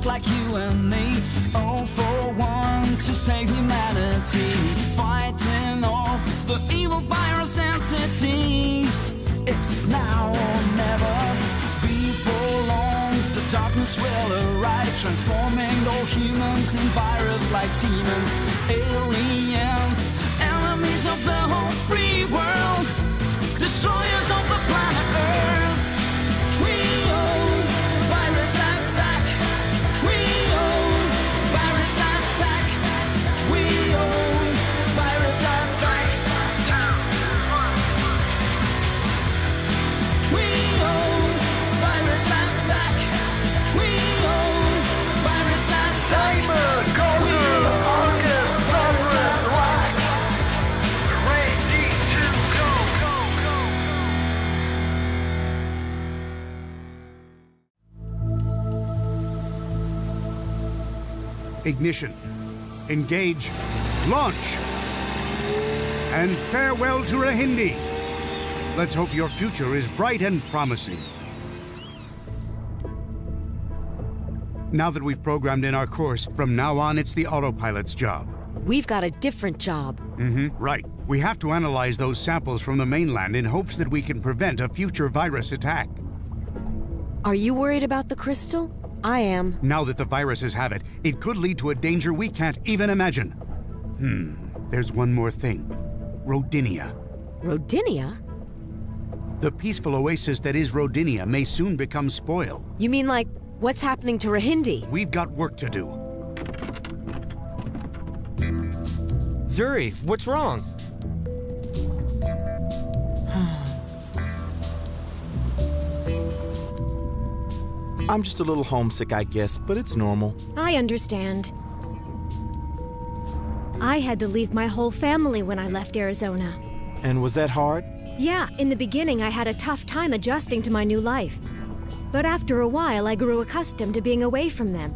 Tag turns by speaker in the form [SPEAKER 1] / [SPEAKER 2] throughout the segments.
[SPEAKER 1] like you and me, all for one to save humanity, fighting off the evil virus entities. It's now or never. Before long, the darkness will arrive, transforming all humans in virus-like demons, aliens, enemies of the whole free world, destroyers of the planet Earth. We own virus attack. We own virus attack. We own virus attack. We own virus attack. We own virus attack.
[SPEAKER 2] Golden August Summer Black. Ready to go.
[SPEAKER 3] Ignition. Engage. Launch. And farewell to Rahindi. Let's hope your future is bright and promising. Now that we've programmed in our course, from now on it's the autopilot's job.
[SPEAKER 4] We've got a different job.
[SPEAKER 3] Right. We have to analyze those samples from the mainland in hopes that we can prevent a future virus attack.
[SPEAKER 4] Are you worried about the crystal? I am.
[SPEAKER 3] Now that the viruses have it, it could lead to a danger we can't even imagine. There's one more thing. Rodinia.
[SPEAKER 4] Rodinia?
[SPEAKER 3] The peaceful oasis that is Rodinia may soon become spoil.
[SPEAKER 4] You mean like, what's happening to Rahindi?
[SPEAKER 3] We've got work to do.
[SPEAKER 5] Zuri, what's wrong?
[SPEAKER 6] I'm just a little homesick, I guess, but it's normal.
[SPEAKER 7] I understand. I had to leave my whole family when I left Arizona.
[SPEAKER 6] And was that hard?
[SPEAKER 7] Yeah, in the beginning I had a tough time adjusting to my new life. But after a while I grew accustomed to being away from them.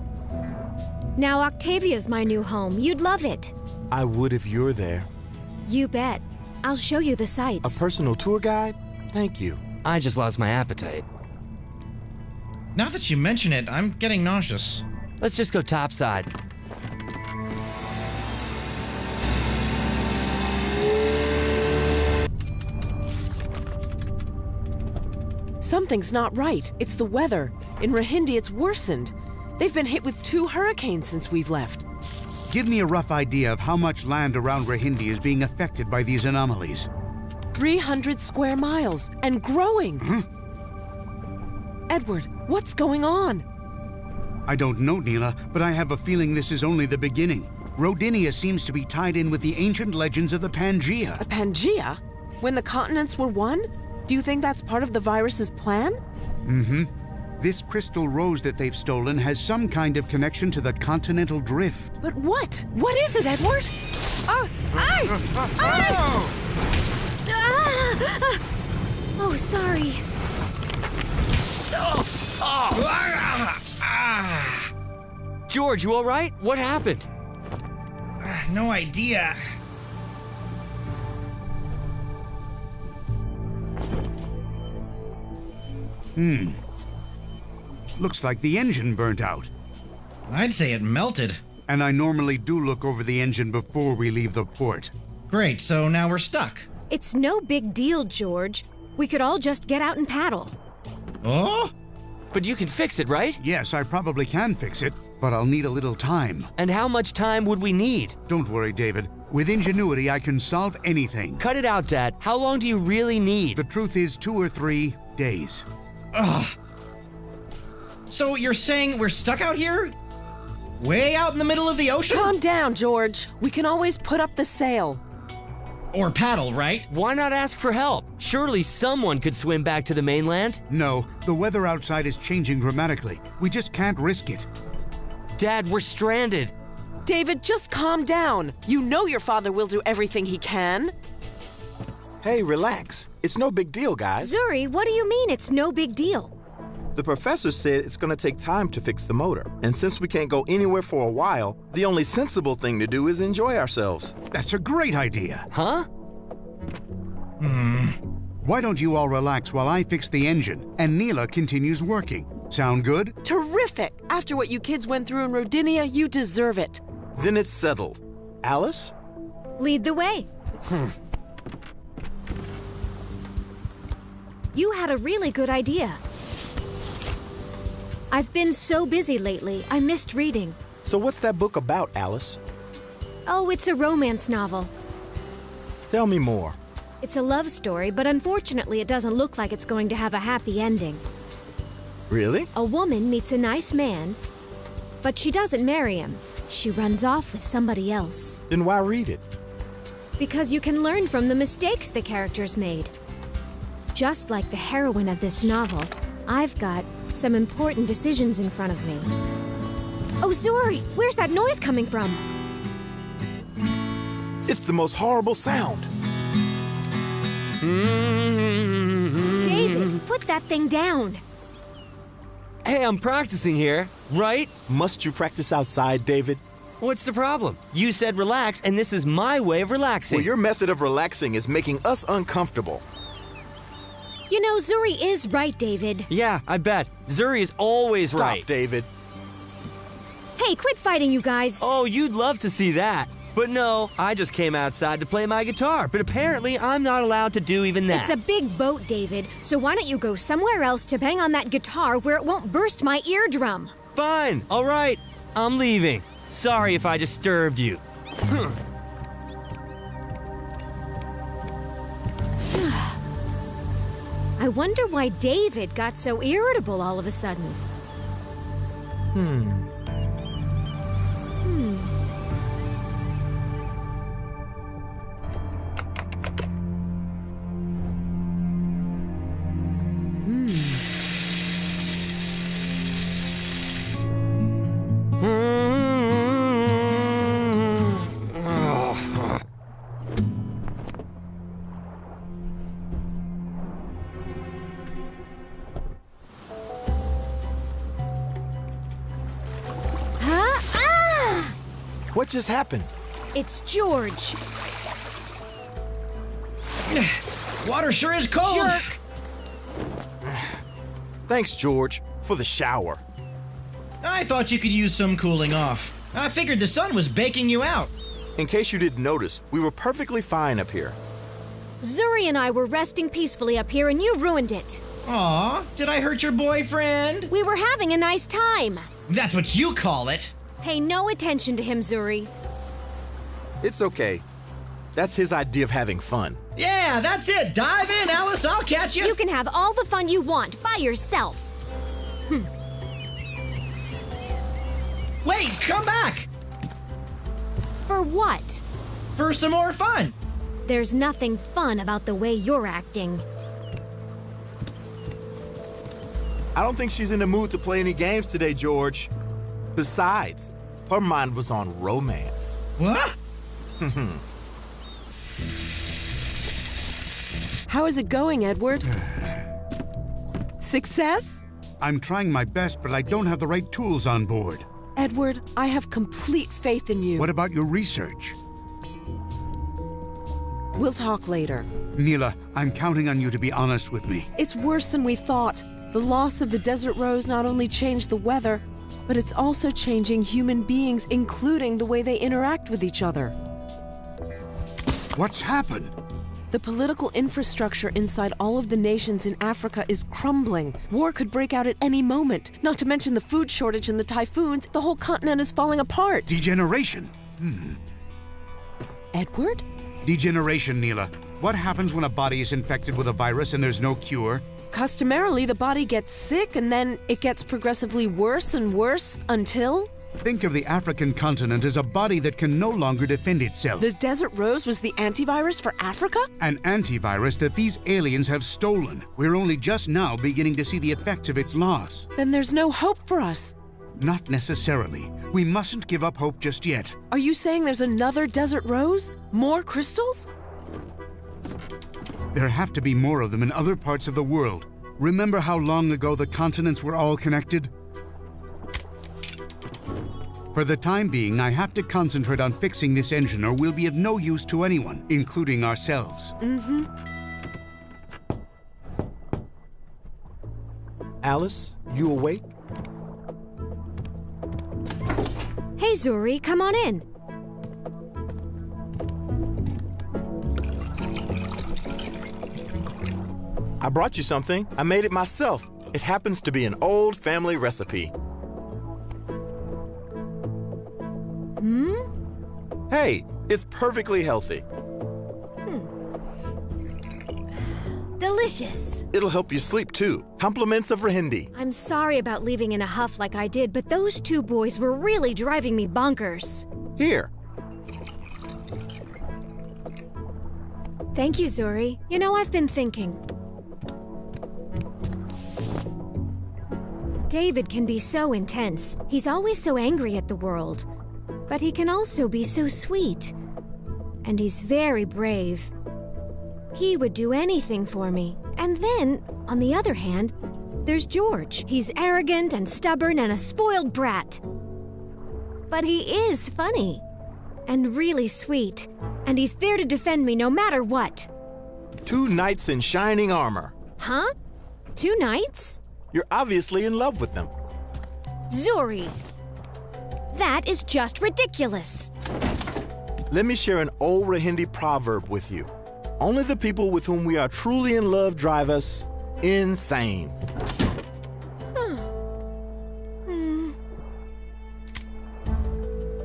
[SPEAKER 7] Now Octavia's my new home. You'd love it.
[SPEAKER 6] I would if you're there.
[SPEAKER 7] You bet. I'll show you the
[SPEAKER 6] A
[SPEAKER 7] sights.
[SPEAKER 6] personal tour guide? Thank you.
[SPEAKER 5] I just lost my appetite.
[SPEAKER 8] Now that you mention it, I'm getting nauseous.
[SPEAKER 5] Let's just go topside.
[SPEAKER 4] Something's not right. It's the weather. In Rahindi, it's worsened. They've been hit with 2 hurricanes since we've left.
[SPEAKER 3] Give me a rough idea of how much land around Rahindi is being affected by these anomalies.
[SPEAKER 4] 300 square miles, and growing. Edward, what's going on?
[SPEAKER 3] I don't know, Neela, but I have a feeling this is only the beginning. Rodinia seems to be tied in with the ancient legends of the Pangea.
[SPEAKER 4] A Pangea? When the continents were one? Do you think that's part of the virus's plan?
[SPEAKER 3] This crystal rose that they've stolen has some kind of connection to the continental drift.
[SPEAKER 4] But what? What is it, Edward?
[SPEAKER 7] Oh, sorry.
[SPEAKER 5] George, you all right? What happened?
[SPEAKER 8] No idea.
[SPEAKER 3] Looks like the engine burnt out.
[SPEAKER 8] I'd say it melted.
[SPEAKER 3] And I normally do look over the engine before we leave the port.
[SPEAKER 8] Great, so now we're stuck.
[SPEAKER 7] It's no big deal, George. We could all just get out and paddle.
[SPEAKER 8] Oh?
[SPEAKER 5] But you can fix it, right?
[SPEAKER 3] Yes, I probably can fix it, but I'll need a little time.
[SPEAKER 5] And how much time would we need?
[SPEAKER 3] Don't worry, David. With ingenuity, I can solve anything.
[SPEAKER 5] Cut it out, Dad. How long do you really need?
[SPEAKER 3] The truth is 2 or 3 days.
[SPEAKER 8] Ugh. So you're saying we're stuck out here? Way out in the middle of the ocean?
[SPEAKER 4] Calm down, George. We can always put up the sail.
[SPEAKER 8] Or paddle, right?
[SPEAKER 5] Why not ask for help? Surely someone could swim back to the mainland.
[SPEAKER 3] No, the weather outside is changing dramatically. We just can't risk it.
[SPEAKER 5] Dad, we're stranded.
[SPEAKER 4] David, just calm down. You know your father will do everything he can.
[SPEAKER 6] Hey, relax. It's no big deal, guys.
[SPEAKER 7] Zuri, what do you mean it's no big deal?
[SPEAKER 6] The professor said it's gonna take time to fix the motor. And since we can't go anywhere for a while, the only sensible thing to do is enjoy ourselves.
[SPEAKER 3] That's a great idea.
[SPEAKER 5] Huh?
[SPEAKER 3] Why don't you all relax while I fix the engine and Neela continues working? Sound good?
[SPEAKER 4] Terrific! After what you kids went through in Rodinia, you deserve it.
[SPEAKER 6] Then it's settled. Alice?
[SPEAKER 7] Lead the way. You had a really good idea. I've been so busy lately, I missed reading.
[SPEAKER 6] So what's that book about, Alice?
[SPEAKER 7] Oh, it's a romance novel.
[SPEAKER 6] Tell me more.
[SPEAKER 7] It's a love story, but unfortunately it doesn't look like it's going to have a happy ending.
[SPEAKER 6] Really?
[SPEAKER 7] A woman meets a nice man, but she doesn't marry him. She runs off with somebody else.
[SPEAKER 6] Then why read it?
[SPEAKER 7] Because you can learn from the mistakes the characters made. Just like the heroine of this novel, I've got some important decisions in front of me. Oh, Zuri! Where's that noise coming from?
[SPEAKER 6] It's the most horrible sound.
[SPEAKER 7] David, put that thing down.
[SPEAKER 5] Hey, I'm practicing here, right?
[SPEAKER 6] Must you practice outside, David?
[SPEAKER 5] What's the problem? You said relax, and this is my way of relaxing.
[SPEAKER 6] Well, your method of relaxing is making us uncomfortable.
[SPEAKER 7] You know, Zuri is right, David.
[SPEAKER 5] Yeah, I bet. Zuri is always
[SPEAKER 6] Stop,
[SPEAKER 5] right.
[SPEAKER 6] David.
[SPEAKER 7] Hey, quit fighting, you guys.
[SPEAKER 5] Oh, you'd love to see that. But no, I just came outside to play my guitar, but apparently I'm not allowed to do even that.
[SPEAKER 7] It's a big boat, David, so why don't you go somewhere else to bang on that guitar where it won't burst my eardrum?
[SPEAKER 5] Fine, all right. I'm leaving. Sorry if I disturbed you.
[SPEAKER 7] I wonder why David got so irritable all of a sudden.
[SPEAKER 6] What just happened?
[SPEAKER 7] It's George.
[SPEAKER 8] Water sure is cold.
[SPEAKER 7] Jerk.
[SPEAKER 6] Thanks, George, for the shower.
[SPEAKER 8] I thought you could use some cooling off. I figured the sun was baking you out.
[SPEAKER 6] In case you didn't notice, we were perfectly fine up here.
[SPEAKER 7] Zuri and I were resting peacefully up here and you ruined it.
[SPEAKER 8] Aw, did I hurt your boyfriend?
[SPEAKER 7] We were having a nice time.
[SPEAKER 8] That's what you call it.
[SPEAKER 7] Pay no attention to him, Zuri.
[SPEAKER 6] It's okay. That's his idea of having fun.
[SPEAKER 8] Yeah, that's it. Dive in, Alice. I'll catch you.
[SPEAKER 7] You can have all the fun you want by yourself.
[SPEAKER 8] Wait, come back.
[SPEAKER 7] For what?
[SPEAKER 8] For some more fun.
[SPEAKER 7] There's nothing fun about the way you're acting.
[SPEAKER 6] I don't think she's in the mood to play any games today, George. Besides, her mind was on romance.
[SPEAKER 8] What?
[SPEAKER 4] How is it going, Edward? Success?
[SPEAKER 3] I'm trying my best, but I don't have the right tools on board.
[SPEAKER 4] Edward, I have complete faith in you.
[SPEAKER 3] What about your research?
[SPEAKER 4] We'll talk later.
[SPEAKER 3] Neela, I'm counting on you to be honest with me.
[SPEAKER 4] It's worse than we thought. The loss of the desert rose not only changed the weather, but it's also changing human beings, including the way they interact with each other.
[SPEAKER 3] What's happened?
[SPEAKER 4] The political infrastructure inside all of the nations in Africa is crumbling. War could break out at any moment. Not to mention the food shortage and the typhoons. The whole continent is falling apart.
[SPEAKER 3] Degeneration.
[SPEAKER 4] Edward?
[SPEAKER 3] Degeneration, Neela. What happens when a body is infected with a virus and there's no cure?
[SPEAKER 4] Customarily, the body gets sick and then it gets progressively worse and worse until...
[SPEAKER 3] Think of the African continent as a body that can no longer defend itself.
[SPEAKER 4] The Desert Rose was the antivirus for Africa?
[SPEAKER 3] An antivirus that these aliens have stolen. We're only just now beginning to see the effects of its loss.
[SPEAKER 4] Then there's no hope for us.
[SPEAKER 3] Not necessarily. We mustn't give up hope just yet.
[SPEAKER 4] Are you saying there's another Desert Rose? More crystals?
[SPEAKER 3] There have to be more of them in other parts of the world. Remember how long ago the continents were all connected? For the time being, I have to concentrate on fixing this engine or we'll be of no use to anyone, including ourselves.
[SPEAKER 6] Alice, you awake?
[SPEAKER 7] Hey, Zuri, come on in.
[SPEAKER 6] I brought you something. I made it myself. It happens to be an old family recipe. Hey, it's perfectly healthy.
[SPEAKER 7] Delicious.
[SPEAKER 6] It'll help you sleep too. Compliments of Rahindi.
[SPEAKER 7] I'm sorry about leaving in a huff like I did, but those two boys were really driving me bonkers.
[SPEAKER 6] Here.
[SPEAKER 7] Thank you, Zuri. You know, I've been thinking. David can be so intense. He's always so angry at the world. But he can also be so sweet. And he's very brave. He would do anything for me. And then, on the other hand, there's George. He's arrogant and stubborn and a spoiled brat. But he is funny. And really sweet. And he's there to defend me no matter what.
[SPEAKER 6] Two knights in shining armor.
[SPEAKER 7] Huh? Two knights?
[SPEAKER 6] You're obviously in love with them.
[SPEAKER 7] Zuri! That is just ridiculous.
[SPEAKER 6] Let me share an old Rahindi proverb with you. Only the people with whom we are truly in love drive us insane.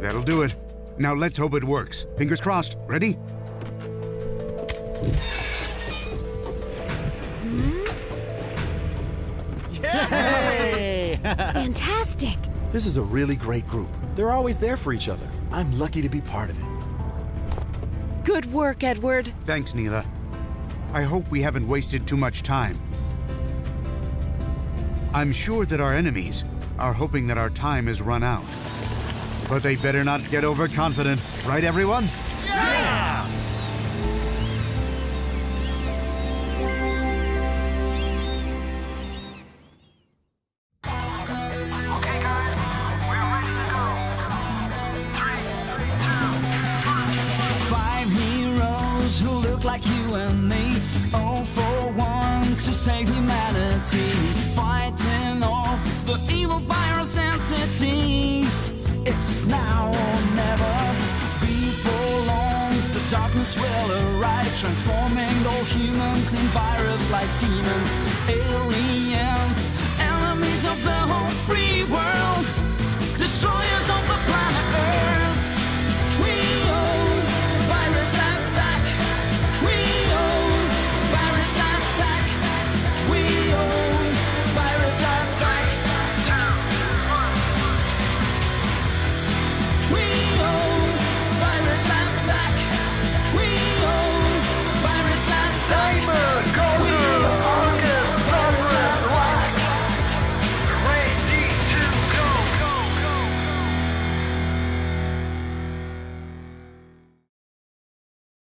[SPEAKER 3] That'll do it. Now let's hope it works. Fingers crossed. Ready?
[SPEAKER 8] Hey!
[SPEAKER 7] Fantastic.
[SPEAKER 6] This is a really great group. They're always there for each other. I'm lucky to be part of it.
[SPEAKER 4] Good work, Edward.
[SPEAKER 3] Thanks, Neela. I hope we haven't wasted too much time. I'm sure that our enemies are hoping that our time is run out. But they better not get overconfident. Right, everyone?
[SPEAKER 2] Yeah! Okay, guys, we're ready to go. 3, 2, 1.
[SPEAKER 1] 5 heroes who look like you and me, all for one to save humanity, fighting off the evil virus entities. It's now or never. Before long, the darkness will arrive, transforming all humans in virus-like demons, aliens, enemies of the whole free world.